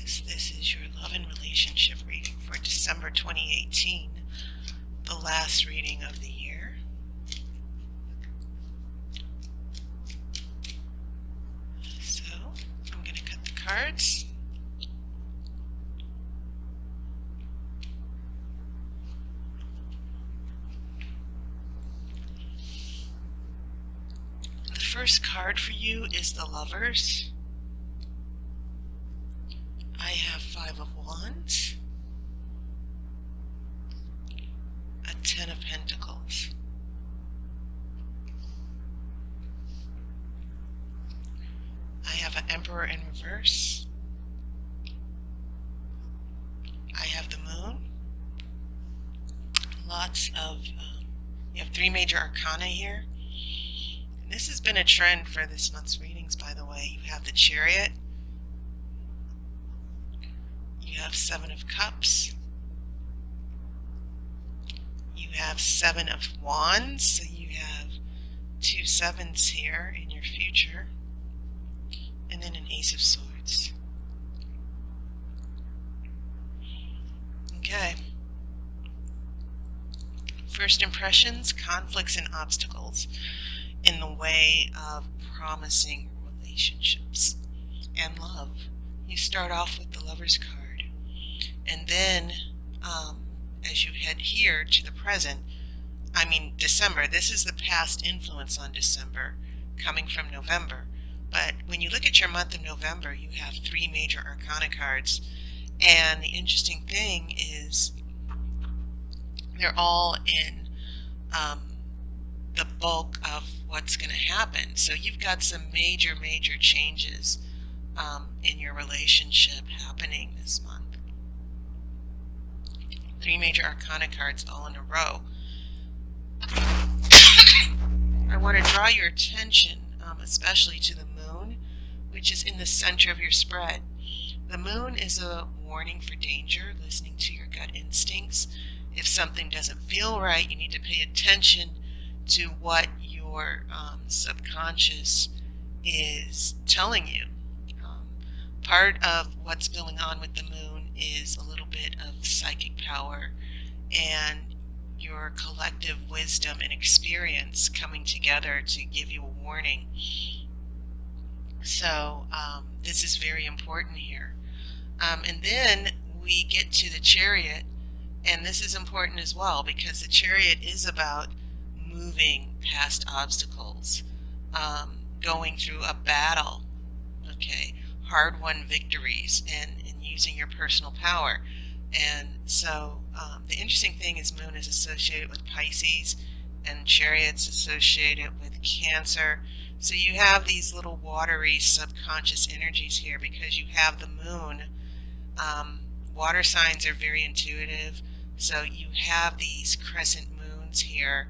Aquarius, this is your love and relationship reading for December 2018, the last reading of the year. So, I'm going to cut the cards. The first card for you is the Lovers. I have 5 of Wands, a 10 of Pentacles, I have an Emperor in reverse, I have the Moon, lots of, you have 3 major arcana here. And this has been a trend for this month's readings, by the way. You have the Chariot, you have 7 of Cups, you have 7 of Wands, so you have 2 sevens here in your future, and then an Ace of Swords. Okay. First impressions, conflicts and obstacles in the way of promising relationships and love. You start off with the Lover's card. And then, as you head here to the present, December, this is the past influence on December coming from November. But when you look at your month of November, you have 3 major arcana cards. And the interesting thing is they're all in the bulk of what's going to happen. So you've got some major changes in your relationship happening this month. 3 major arcana cards all in a row. I want to draw your attention especially to the Moon, which is in the center of your spread. The Moon is a warning for danger, listening to your gut instincts. If something doesn't feel right, you need to pay attention to what your subconscious is telling you. Part of what's going on with the Moon is a little bit of psychic power and your collective wisdom and experience coming together to give you a warning. So this is very important here. And then we get to the Chariot, and this is important as well because the Chariot is about moving past obstacles, going through a battle, okay, hard-won victories, and using your personal power. And so the interesting thing is Moon is associated with Pisces and Chariot's associated with Cancer. So you have these little watery subconscious energies here because you have the Moon. Water signs are very intuitive, so you have these crescent moons here.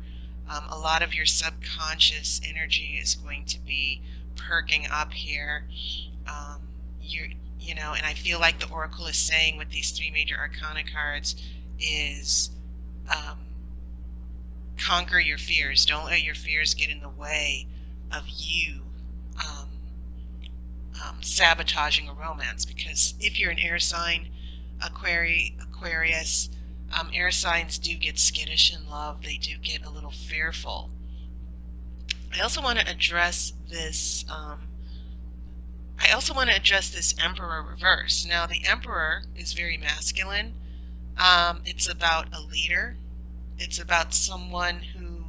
A lot of your subconscious energy is going to be perking up here. And I feel like the Oracle is saying with these 3 major arcana cards is conquer your fears. Don't let your fears get in the way of you sabotaging a romance. Because if you're an air sign, Aquarius, air signs do get skittish in love. They do get a little fearful. I also want to address this Emperor reverse. Now, the Emperor is very masculine. It's about a leader. It's about someone who,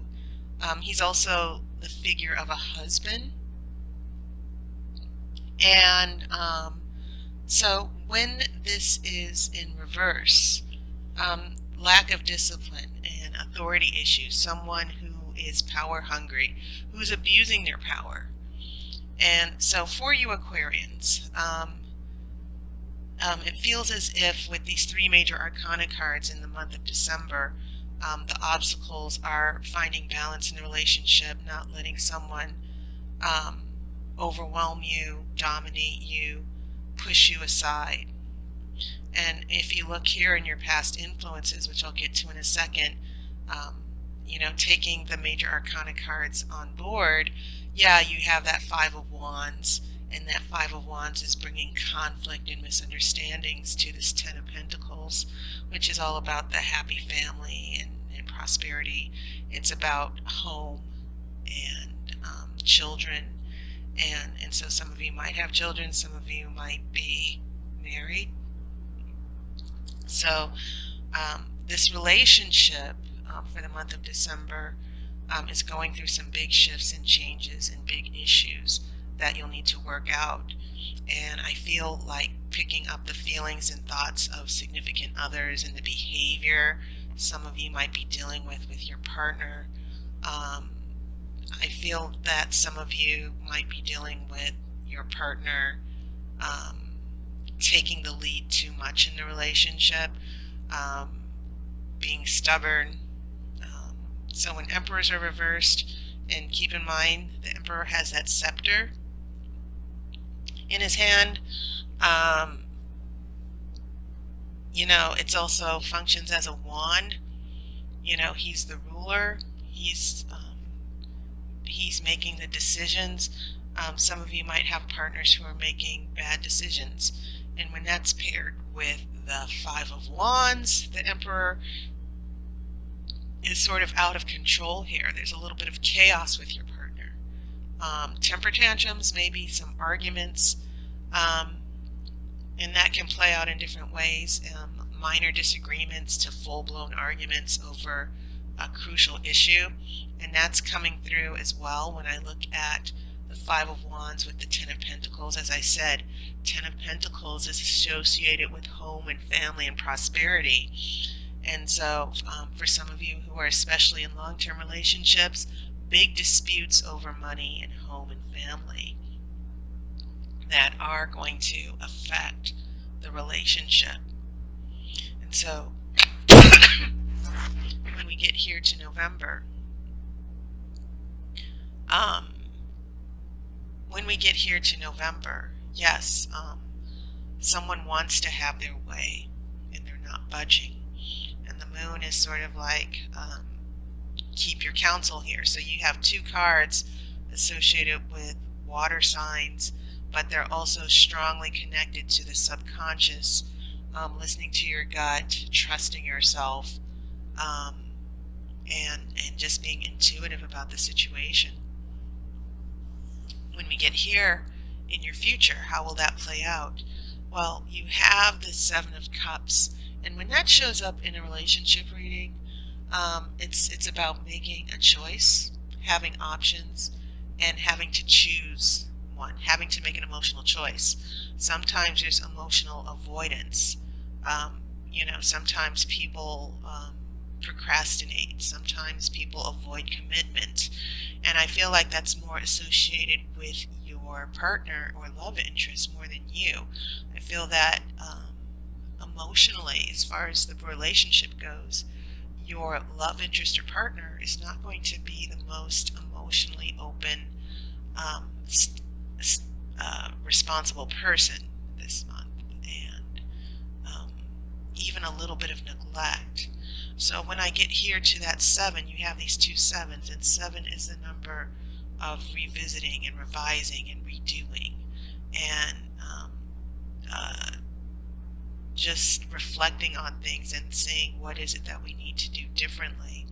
he's also the figure of a husband. And so when this is in reverse, lack of discipline and authority issues, someone who is power hungry, who's abusing their power. And so for you Aquarians, it feels as if with these 3 major arcana cards in the month of December, the obstacles are finding balance in the relationship, not letting someone overwhelm you, dominate you, push you aside. And if you look here in your past influences, which I'll get to in a second, taking the major arcana cards on board, yeah, you have that 5 of Wands, And that Five of Wands is bringing conflict and misunderstandings to this Ten of Pentacles, which is all about the happy family and prosperity. It's about home and children. And so some of you might have children, some of you might be married. So this relationship for the month of December is going through some big shifts and changes and big issues that you'll need to work out. And I feel like picking up the feelings and thoughts of significant others and the behavior some of you might be dealing with your partner. I feel that some of you might be dealing with your partner taking the lead too much in the relationship, being stubborn. So when emperors are reversed, and keep in mind the emperor has that scepter in his hand, you know, it's also functions as a wand. You know, he's the ruler. He's making the decisions. Some of you might have partners who are making bad decisions, and when that's paired with the Five of Wands, the emperor is sort of out of control here. There's a little bit of chaos with your partner. Temper tantrums, maybe some arguments, and that can play out in different ways. Minor disagreements to full-blown arguments over a crucial issue, and that's coming through as well when I look at the Five of Wands with the Ten of Pentacles. As I said, Ten of Pentacles is associated with home and family and prosperity. And so for some of you who are especially in long-term relationships, big disputes over money and home and family that are going to affect the relationship. And so when we get here to November, yes, someone wants to have their way and they're not budging. And the moon is sort of like, keep your counsel here. So you have two cards associated with water signs, but they're also strongly connected to the subconscious, listening to your gut, trusting yourself, and just being intuitive about the situation. When we get here in your future, how will that play out? Well, you have the Seven of Cups, and when that shows up in a relationship reading, it's about making a choice, having options, and having to choose one, having to make an emotional choice. Sometimes there's emotional avoidance. You know, sometimes people procrastinate. Sometimes people avoid commitment. And I feel like that's more associated with your partner or love interest more than you. I feel that emotionally, as far as the relationship goes, your love interest or partner is not going to be the most emotionally open, responsible person this month, and even a little bit of neglect. So when I get here to that 7, you have these two sevens, and 7 is the number of revisiting and revising and redoing, and just reflecting on things and seeing what is it that we need to do differently.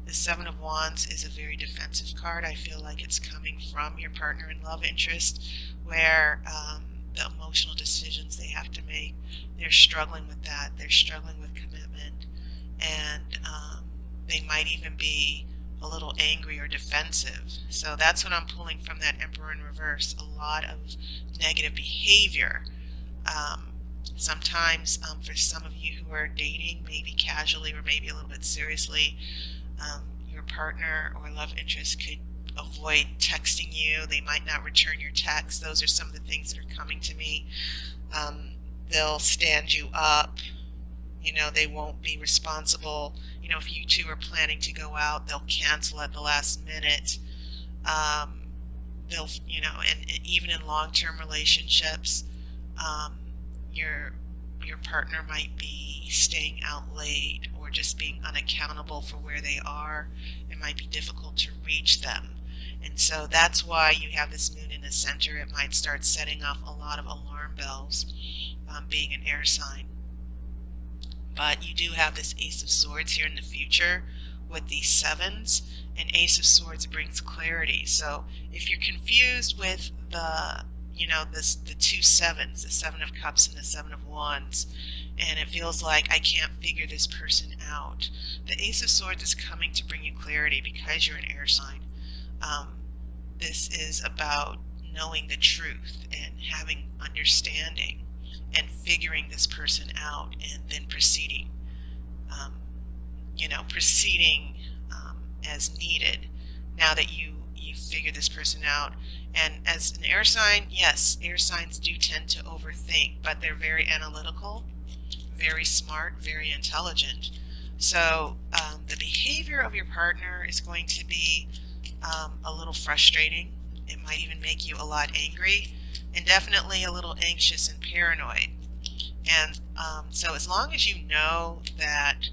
The Seven of Wands is a very defensive card. I feel like it's coming from your partner and love interest, where the emotional decisions they have to make, they're struggling with that. They're struggling with commitment, and they might even be a little angry or defensive. So that's what I'm pulling from that Emperor in reverse. A lot of negative behavior. Sometimes for some of you who are dating, maybe casually or maybe a little bit seriously, your partner or love interest could avoid texting you. They might not return your text. Those are some of the things that are coming to me. They'll stand you up. You know, they won't be responsible. You know, if you two are planning to go out, they'll cancel at the last minute. They'll, you know, and even in long-term relationships, your partner might be staying out late or just being unaccountable for where they are. It might be difficult to reach them. And so that's why you have this moon in the center. It might start setting off a lot of alarm bells, being an air sign. But you do have this Ace of Swords here in the future with these sevens, and Ace of Swords brings clarity. So if you're confused with the, the two sevens, the Seven of Cups and the Seven of Wands, and it feels like I can't figure this person out, the Ace of Swords is coming to bring you clarity because you're an air sign. This is about knowing the truth and having understanding and figuring this person out, and then proceeding, proceeding as needed now that you figure this person out. And as an air sign, yes, air signs do tend to overthink, but they're very analytical, very smart, very intelligent. So the behavior of your partner is going to be a little frustrating. It might even make you a lot angry, and definitely a little anxious and paranoid. And so as long as you know that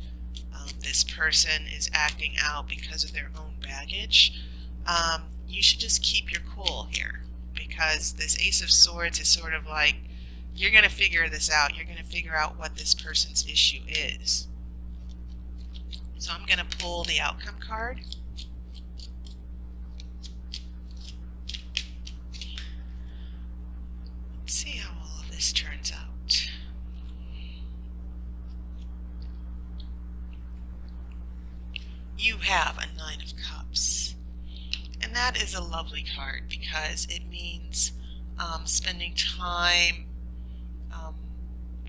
this person is acting out because of their own baggage, you should just keep your cool here, because this Ace of Swords is sort of like, you're going to figure this out. You're going to figure out what this person's issue is. So I'm going to pull the outcome card. Let's see how all of this turns out. You have a Nine of Cups, and that is a lovely card because it means spending time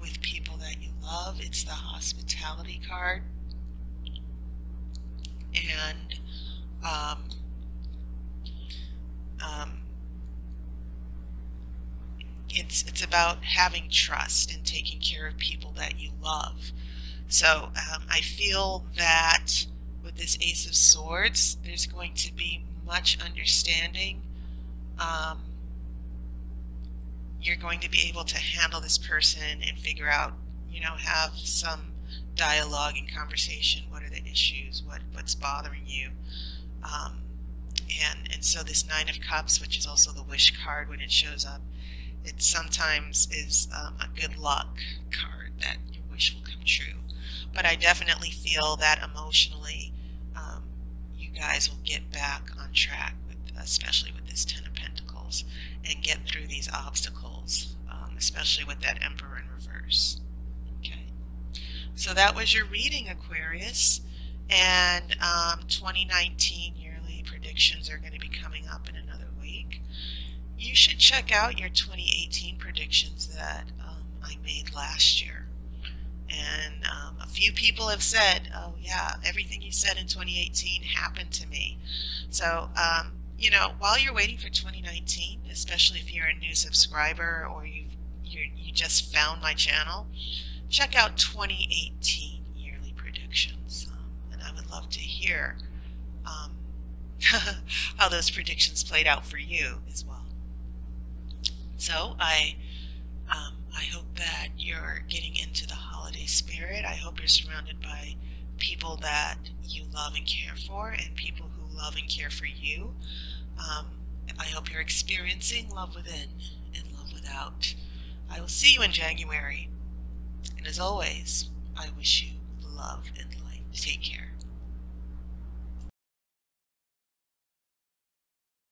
with people that you love. It's the hospitality card, and it's about having trust and taking care of people that you love. So I feel that with this Ace of Swords, there's going to be much understanding. You're going to be able to handle this person and figure out, have some dialogue and conversation. What are the issues? What's bothering you? And so this Nine of Cups, which is also the wish card when it shows up, it sometimes is a good luck card that your wish will come true. But I definitely feel that emotionally, you guys will get back on track, especially with this Ten of Pentacles, and get through these obstacles, especially with that Emperor in reverse. Okay, so that was your reading, Aquarius, and 2019 yearly predictions are going to be coming up in another week. You should check out your 2018 predictions that I made last year. And a few people have said, oh yeah, everything you said in 2018 happened to me. So, while you're waiting for 2019, especially if you're a new subscriber or you just found my channel, check out 2018 yearly predictions. And I would love to hear how those predictions played out for you as well. So I hope that you're getting into the holiday spirit. I hope you're surrounded by people that you love and care for, and people who love and care for you. I hope you're experiencing love within and love without. I will see you in January. And as always, I wish you love and light. Take care.